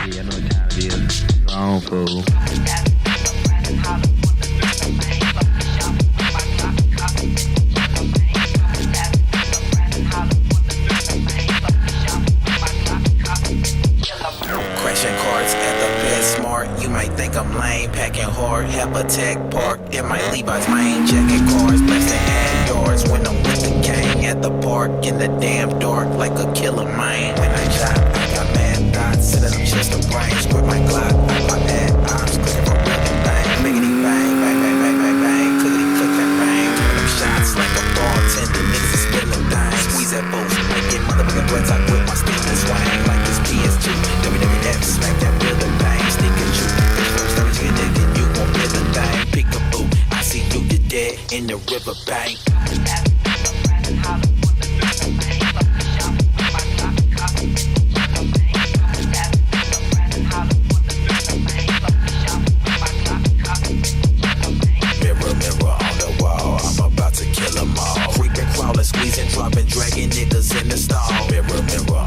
I know what time it is. Wrong fool. Crashing cards at the PetSmart. You might think I'm lame, packing hard. Have a tech park in my Levi's lane. Checking cars, blasting ad yards. When I'm with the gang at the park in the damn dark, like a killer man. When I shot, I got mad dots. Sitting up just a brain. Squirt my Glock, I my pad arms. Clicking from rhythm bang. Biggity bang, bang, bang, bang, bang, bang. Clickety click that bang. Doing them shots like a bartender. Niggas is spilling things. Squeeze that boost. Making motherfucking breads. I grip my stick and swing like this PS2. WWF, smack that rhythm bang. Stick and shoot. Bitch first, every chicken nigga, you won't feel the thing. Pick a boo. I see you, you're dead in the river bank. Mirror, mirror on the wall, I'm about to kill them all. Creeping, crawling, squeezing, dropping, dragging niggas in the stall. Mirror, mirror